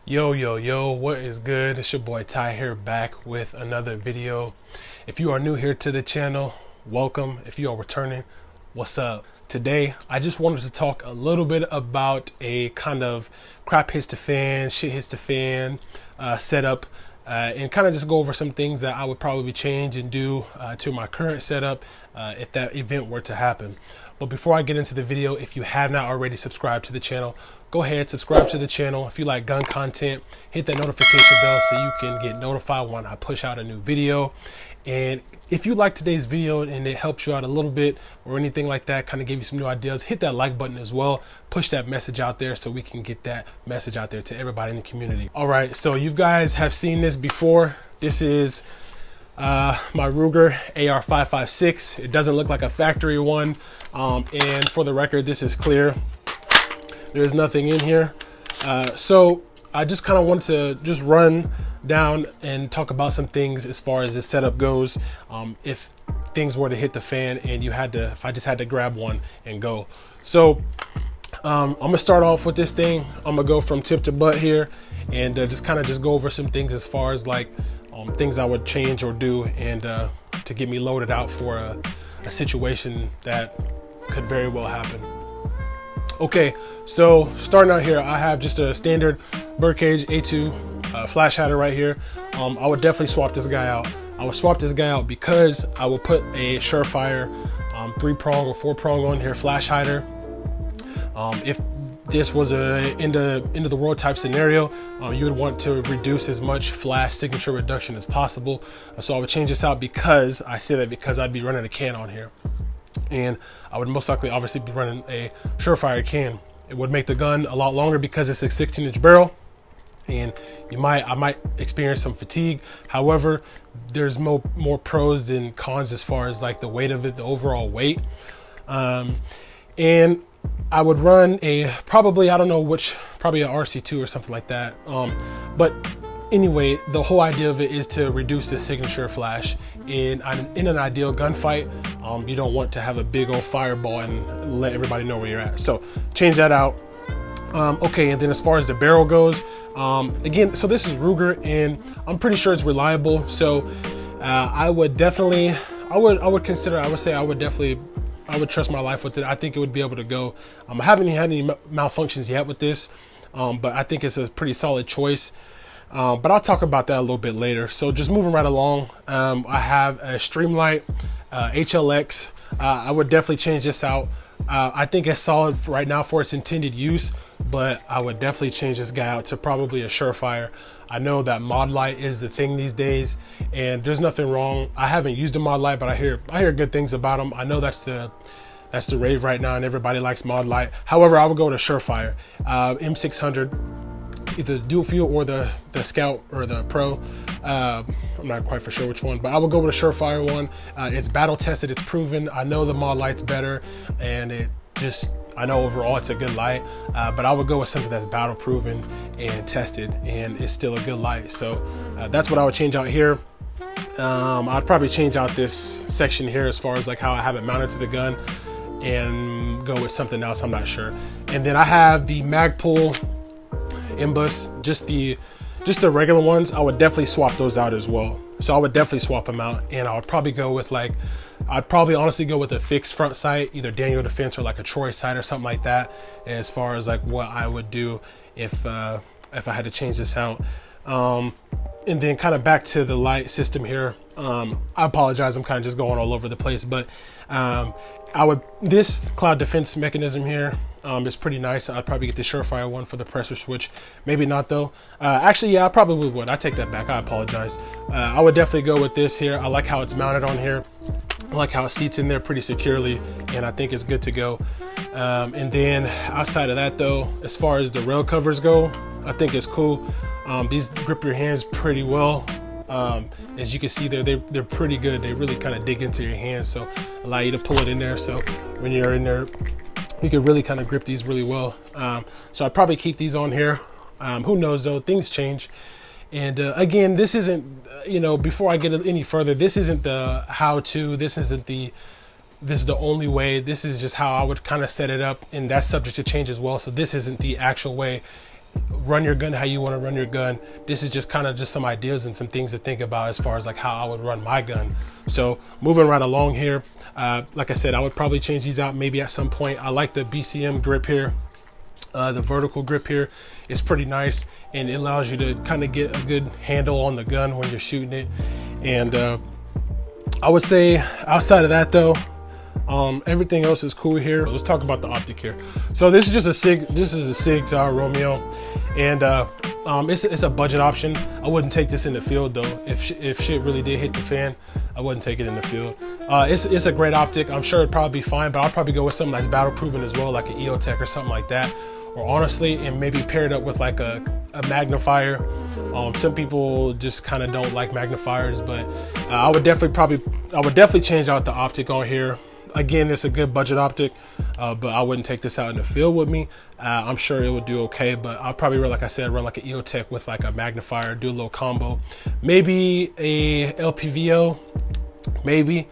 Yo, what is good? It's your boy Ty here, back with another video. If you are new here to the channel, welcome. If you are returning, what's up? Today, I just wanted to talk a little bit about a kind of crap hits the fan, shit hits the fan setup, and kind of just go over some things that I would probably change and do to my current setup if that event were to happen. But before I get into the video, if you have not already subscribed to the channel, go ahead, subscribe to the channel. If you like gun content, hit that notification bell so you can get notified when I push out a new video. And if you like today's video and it helps you out a little bit or anything like that, kind of give you some new ideas, hit that like button as well. Push that message out there so we can get that message out there to everybody in the community. All right, so you guys have seen this before. This is my Ruger AR-556. It doesn't look like a factory one. And for the record, this is clear. There's nothing in here. So I just kind of want to just run down and talk about some things as far as this setup goes. If things were to hit the fan and if I just had to grab one and go. So I'm gonna start off with this thing. I'm gonna go from tip to butt here and just go over some things as far as like things I would change or do and to get me loaded out for a situation that could very well happen. Okay, so starting out here, I have just a standard birdcage A2 flash hider right here. I would definitely swap this guy out. I would swap this guy out because I will put a Surefire 3-prong or 4-prong on here flash hider. If this was a end of the world type scenario, you would want to reduce as much flash signature reduction as possible. So I would change this out because I'd be running a can on here. And I would most likely obviously be running a Surefire can. It would make the gun a lot longer because it's a 16-inch barrel, and I might experience some fatigue. However, there's more pros than cons as far as like the weight of it, the overall weight. And I would run probably a RC2 or something like that. But anyway, the whole idea of it is to reduce the signature flash. In an ideal gunfight, you don't want to have a big old fireball and let everybody know where you're at. So change that out. Okay, and then as far as the barrel goes, again, so this is Ruger, and I'm pretty sure it's reliable. So I would trust my life with it. I think it would be able to go. I haven't had any malfunctions yet with this, but I think it's a pretty solid choice. But I'll talk about that a little bit later. So just moving right along, I have a Streamlight Hlx. I would definitely change this out. I think it's solid right now for its intended use, but I would definitely change this guy out to probably a Surefire. I know that mod light is the thing these days, and there's nothing wrong. I haven't used a mod light, but I hear good things about them. I know that's the rave right now, and everybody likes mod light. However, I would go to Surefire M600. Either the dual fuel or the Scout or the Pro. I'm not quite for sure which one, but I will go with a Surefire one. It's battle tested, it's proven. I know the mod light's better, and I know overall it's a good light, but I would go with something that's battle proven and tested, and it's still a good light. So that's what I would change out here. I'd probably change out this section here as far as like how I have it mounted to the gun, and go with something else. I'm not sure. And then I have the Magpul Imbus, just the regular ones. I would definitely swap those out as well. So I would definitely swap them out, and I would probably go with honestly go with a fixed front sight, either Daniel Defense or like a Troy sight or something like that, as far as like what I would do if I had to change this out. And then kind of back to the light system here. I apologize, I'm kind of just going all over the place, but this cloud defense mechanism here is pretty nice. I'd probably get the Surefire one for the pressure switch. Maybe not though. Actually, yeah, I probably would. I take that back. I apologize. I would definitely go with this here. I like how it's mounted on here. I like how it seats in there pretty securely, and I think it's good to go. And then outside of that though, as far as the rail covers go, I think it's cool. These grip your hands pretty well. As you can see they're pretty good. They really kind of dig into your hands, so allow you to pull it in there. So when you're in there, you can really kind of grip these really well. So I'd probably keep these on here. Who knows though, things change. And again, this isn't, before I get any further, this isn't the how-to, this is the only way. This is just how I would kind of set it up, and that's subject to change as well. So this isn't the actual way. run your gun how you want to run your gun. This is just kind of just some ideas and some things to think about as far as like how I would run my gun. So moving right along here, like I said, I would probably change these out maybe at some point. I like the Bcm grip here. The vertical grip here is pretty nice, and it allows you to kind of get a good handle on the gun when you're shooting it. And I would say outside of that though, everything else is cool here. Let's talk about the Optic here. So this is just a SIG Sauer Romeo, and it's a budget option. I wouldn't take this in the field though. If shit really did hit the fan, I wouldn't take it in the field. It's a great optic. I'm sure it'd probably be fine, but I'll probably go with something that's battle proven as well, like an EOTech or something like that. Or honestly, and maybe pair it up with like a magnifier. Some people just kind of don't like magnifiers, but I would definitely change out the optic on here. Again, it's a good budget optic, but I wouldn't take this out in the field with me. I'm sure it would do okay, but I'll probably run, like I said, run like an EOTech with like a magnifier, do a little combo. Maybe a LPVO, maybe.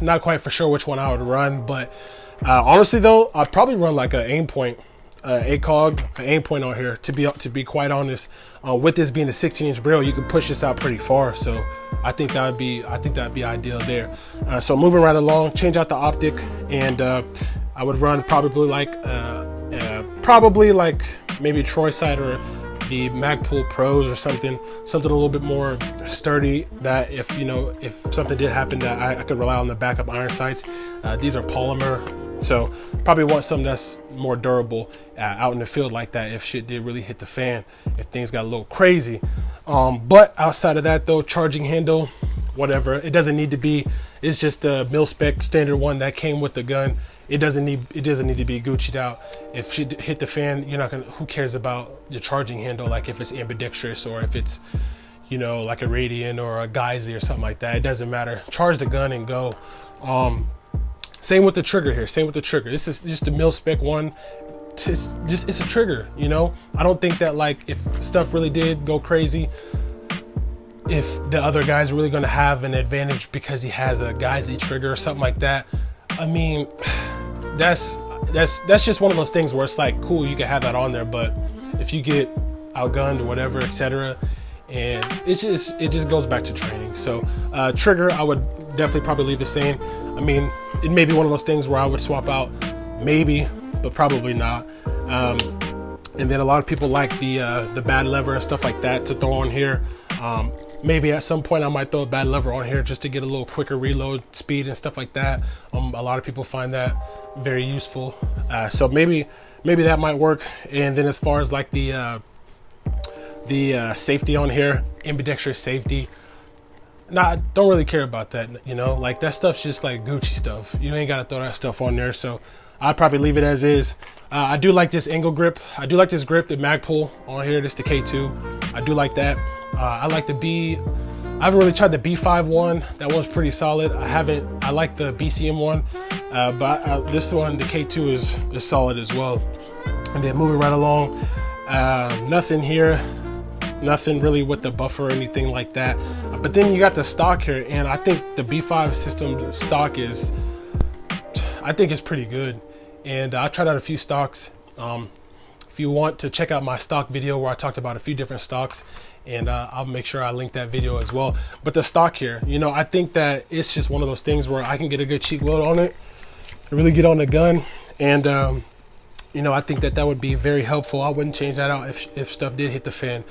Not quite for sure which one I would run, but honestly though, I'd probably run like an aim point, ACOG, an aim point on here. To be quite honest, with this being a 16-inch barrel, you can push this out pretty far. So I think that'd be ideal there. So moving right along, change out the optic, and I would run probably like maybe Troy sight or the Magpul Pros or something a little bit more sturdy, that if something did happen, that I could rely on the backup iron sights. These are polymer, so probably want something that's more durable out in the field like that if shit did really hit the fan, if things got a little crazy. But outside of that though, charging handle, whatever, it doesn't need to be, it's just the mil spec standard one that came with the gun. It doesn't need to be Gucci'd out. If shit hit the fan, you're not gonna, who cares about your charging handle, like if it's ambidextrous or if it's like a Radian or a Geisy or something like that. It doesn't matter. Charge the gun and go. Same with the trigger here. This is just a mil spec one. It's a trigger. I don't think that like if stuff really did go crazy, if the other guy's really gonna have an advantage because he has a Geisy trigger or something like that. I mean, that's just one of those things where it's like, cool, you can have that on there, but if you get outgunned or whatever, etc., and it just goes back to training. So trigger, I would definitely probably leave the same. I mean, it may be one of those things where I would swap out, maybe, but probably not. And then a lot of people like the bad lever and stuff like that to throw on here. Maybe at some point I might throw a bad lever on here just to get a little quicker reload speed and stuff like that. A lot of people find that very useful. So maybe that might work. And then as far as like the safety on here, ambidextrous safety, don't really care about that. Like that stuff's just like Gucci stuff. You ain't gotta throw that stuff on there. So I'd probably leave it as is. I do like this angle grip. I do like this grip, the Magpul on here. This is the K2. I do like that. I like I haven't really tried the B5 one. That one's pretty solid. I like the BCM one, but this one, the K2 is solid as well. And then moving right along, nothing here, nothing really with the buffer or anything like that. But then you got the stock here, and I think the B5 system stock is pretty good. And I tried out a few stocks. If you want to check out my stock video where I talked about a few different stocks, and I'll make sure I link that video as well. But the stock here, I think that it's just one of those things where I can get a good cheek load on it, really get on the gun, and I think that would be very helpful. I wouldn't change that out if stuff did hit the fan.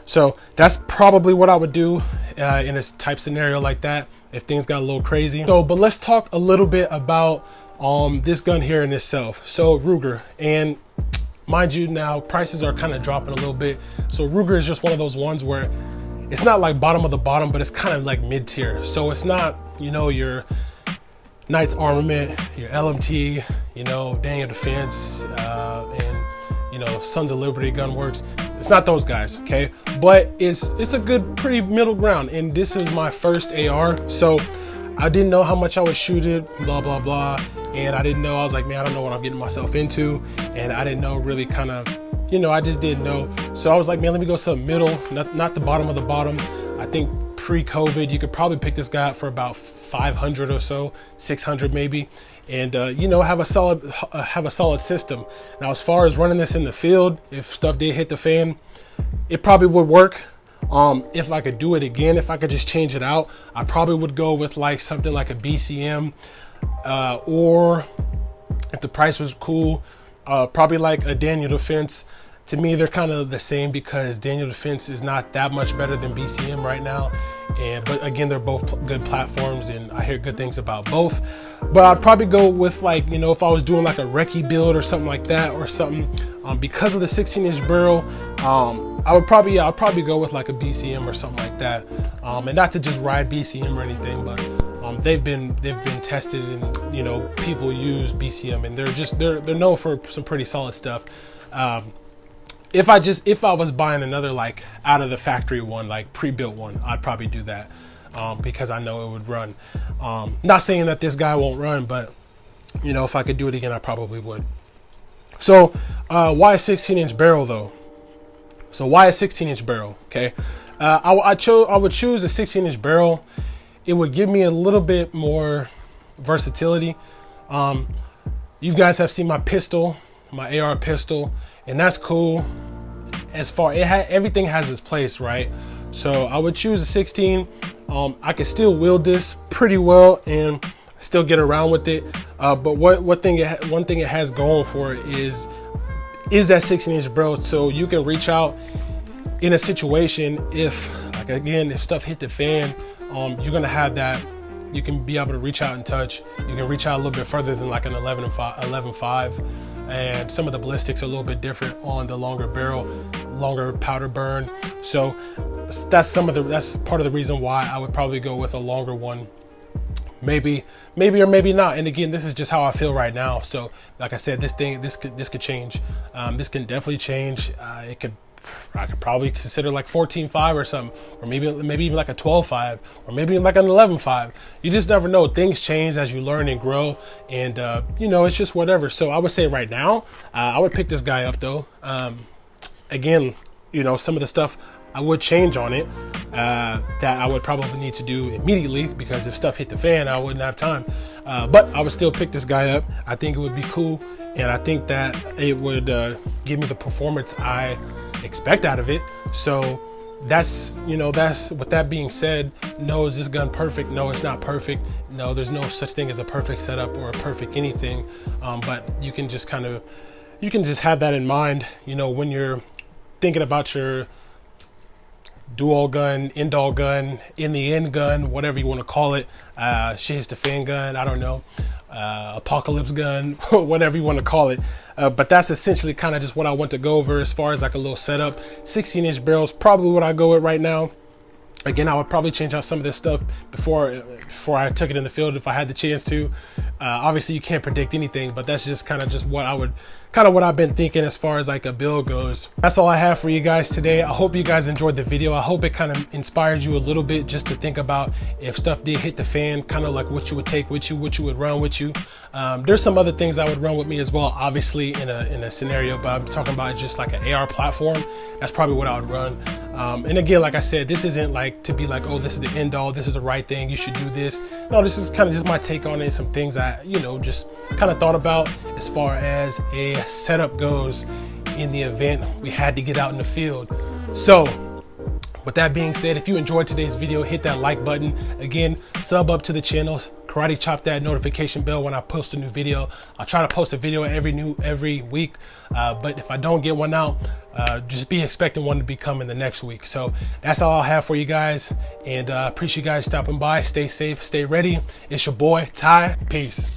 So that's probably what I would do in a type scenario like that if things got a little crazy. So, but let's talk a little bit about this gun here in itself. So Ruger, and mind you, now prices are kind of dropping a little bit. So Ruger is just one of those ones where it's not like bottom of the bottom, but it's kind of like mid tier. So it's not, your Knight's Armament, your LMT, Daniel Defense, and Sons of Liberty Gunworks. It's not those guys, okay? But it's a good, pretty middle ground. And this is my first AR, so I didn't know how much I would shoot it, blah blah blah. And I didn't know, I was like, man, I don't know what I'm getting myself into. And I didn't know really kind of, I just didn't know. So I was like, man, let me go some middle, not the bottom of the bottom. I think pre-COVID, you could probably pick this guy up for about 500 or so, 600 maybe. and you know, have a solid system. Now, as far as running this in the field, if stuff did hit the fan, it probably would work. If I could do it again, if I could just change it out, I probably would go with like something like a BCM, or if the price was cool, probably like a Daniel Defense. To me, they're kind of the same because Daniel Defense is not that much better than BCM right now. But again, they're both good platforms, and I hear good things about both. But I'd probably go with, like, you know, if I was doing like a recce build or something like that, or something, because of the 16-inch barrel, I'd probably go with like a BCM or something like that. And not to just ride BCM or anything, but they've been tested, and you know, people use BCM, and they're known for some pretty solid stuff. If I was buying another like out of the factory one, like pre-built one, I'd probably do that, because I know it would run. Not saying that this guy won't run, but you know, if I could do it again, I probably would. So why a 16-inch barrel though? So why a 16-inch barrel? Okay, I would choose a 16-inch barrel. It would give me a little bit more versatility. You guys have seen my pistol, my AR pistol, and that's cool. As far everything has its place, right? So I would choose a 16. I can still wield this pretty well and still get around with it. But one thing it has going for it is that 16-inch barrel, so you can reach out in a situation if, like, again, if stuff hit the fan, you're gonna have that. You can be able to reach out and touch. You can reach out a little bit further than like an 11.5, and some of the ballistics are a little bit different on the longer barrel, longer powder burn. So that's part of the reason why I would probably go with a longer one. Maybe or maybe not. And again, this is just how I feel right now. So like I said, this could change. This can definitely change. I could probably consider like 14.5 or something, or maybe even like a 12.5, or maybe like an 11.5. You just never know. Things change as you learn and grow, and you know, it's just whatever. So I would say right now, I would pick this guy up though. Again, you know, some of the stuff I would change on it, that I would probably need to do immediately, because if stuff hit the fan, I wouldn't have time. But I would still pick this guy up. I think it would be cool, and I think that it would give me the performance I expect out of it. So that's, you know, that's, with that being said, no, is this gun perfect? No, it's not perfect. No, there's no such thing as a perfect setup or a perfect anything. But you can just have that in mind, you know, when you're thinking about your dual gun, end-all gun, in the end gun, whatever you want to call it, shit hits the fan gun, I don't know, apocalypse gun, whatever you want to call it. But that's essentially kind of just what I want to go over as far as like a little setup. 16-inch barrels, probably what I go with right now. Again, I would probably change out some of this stuff before I took it in the field if I had the chance to. Obviously, you can't predict anything, but that's just kind of just what I've been thinking as far as like a build goes. That's all I have for you guys today. I hope you guys enjoyed the video. I hope it kind of inspired you a little bit just to think about if stuff did hit the fan, kind of like what you would take with you, what you would run with you. There's some other things I would run with me as well, obviously in a scenario, but I'm talking about just like an AR platform. That's probably what I would run. And again, like I said, this isn't like to be like, oh, this is the end all, this is the right thing, you should do this. No, this is kind of just my take on it, some things I, you know, just kind of thought about as far as a setup goes in the event we had to get out in the field. So with that being said, if you enjoyed today's video, hit that like button. Again, sub up to the channel, karate chop that notification bell when I post a new video. I'll try to post a video every week, but if I don't get one out, just be expecting one to be coming the next week. So that's all I'll have for you guys, and appreciate you guys stopping by. Stay safe, stay ready. It's your boy Ty. Peace.